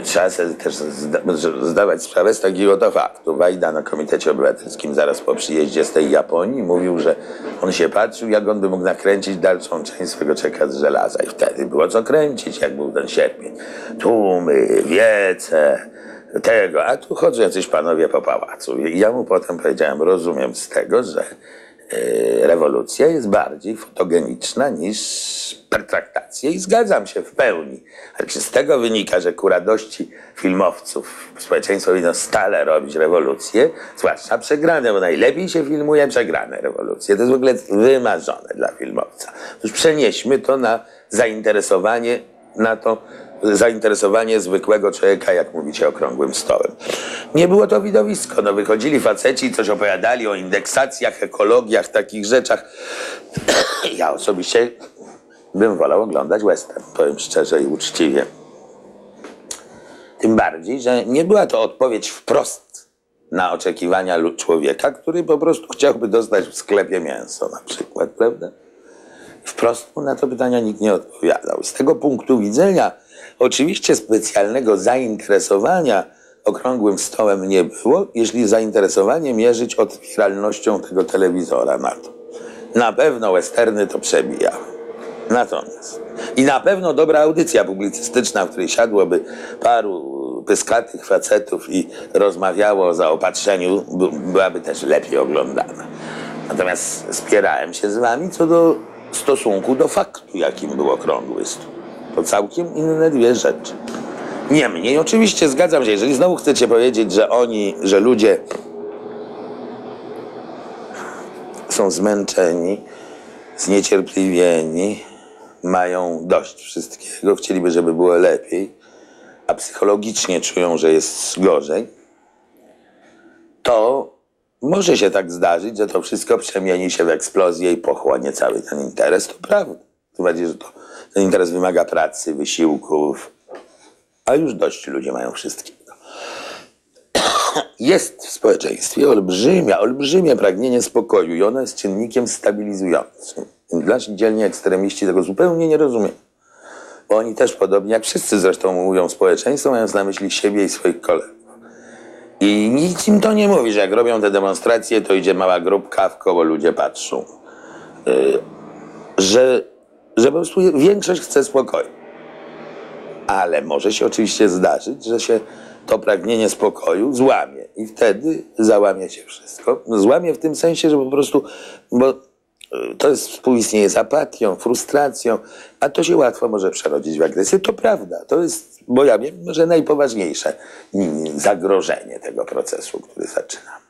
trzeba sobie też zdawać sprawę z takiego to faktu. Wajda na Komitecie Obywatelskim zaraz po przyjeździe z tej Japonii mówił, że on się patrzył, jak on by mógł nakręcić dalszą część swego Czeka z żelaza. I wtedy było co kręcić, jak był ten sierpień. Tłumy, wiece, tego. A tu chodzą jacyś panowie po pałacu. I ja mu potem powiedziałem, rozumiem z tego, że rewolucja jest bardziej fotogeniczna niż pertraktacje i zgadzam się w pełni. Ale czy z tego wynika, że ku radości filmowców społeczeństwo powinno stale robić rewolucje, zwłaszcza przegrane, bo najlepiej się filmuje przegrane rewolucje. To jest w ogóle wymarzone dla filmowca. Otóż przenieśmy to na zainteresowanie zwykłego człowieka, jak mówicie, okrągłym stołem. Nie było to widowisko. No, wychodzili faceci i coś opowiadali o indeksacjach, ekologiach, takich rzeczach. Ja osobiście bym wolał oglądać western, powiem szczerze i uczciwie. Tym bardziej, że nie była to odpowiedź wprost na oczekiwania człowieka, który po prostu chciałby dostać w sklepie mięso na przykład, prawda? Wprost mu na to pytania nikt nie odpowiadał. Z tego punktu widzenia oczywiście specjalnego zainteresowania okrągłym stołem nie było, jeśli zainteresowanie mierzyć otwieralnością tego telewizora na to. Na pewno westerny to przebijały. Natomiast i na pewno dobra audycja publicystyczna, w której siadłoby paru pyskatych facetów i rozmawiało o zaopatrzeniu, byłaby też lepiej oglądana. Natomiast spierałem się z wami co do stosunku do faktu, jakim był okrągły stół. To całkiem inne dwie rzeczy. Niemniej oczywiście zgadzam się, jeżeli znowu chcecie powiedzieć, że ludzie są zmęczeni, zniecierpliwieni, mają dość wszystkiego, chcieliby, żeby było lepiej, a psychologicznie czują, że jest gorzej, to może się tak zdarzyć, że to wszystko przemieni się w eksplozję i pochłonie cały ten interes. To prawda. Tym bardziej, że ten interes wymaga pracy, wysiłków, a już dość ludzie mają wszystkiego. Jest w społeczeństwie olbrzymie pragnienie spokoju i ono jest czynnikiem stabilizującym. Nasi dzielni ekstremiści tego zupełnie nie rozumieją. Bo oni też podobnie, jak wszyscy zresztą mówią społeczeństwo, mając na myśli siebie i swoich kolegów. I nic im to nie mówi, że jak robią te demonstracje, to idzie mała grupka, w koło ludzie patrzą. Że po prostu większość chce spokoju. Ale może się oczywiście zdarzyć, że się to pragnienie spokoju złamie. I wtedy załamie się wszystko. Złamie w tym sensie, że po prostu, bo to współistnieje z apatią, frustracją, a to się łatwo może przerodzić w agresję. To prawda. To jest, bo ja wiem, że najpoważniejsze zagrożenie tego procesu, który zaczynamy.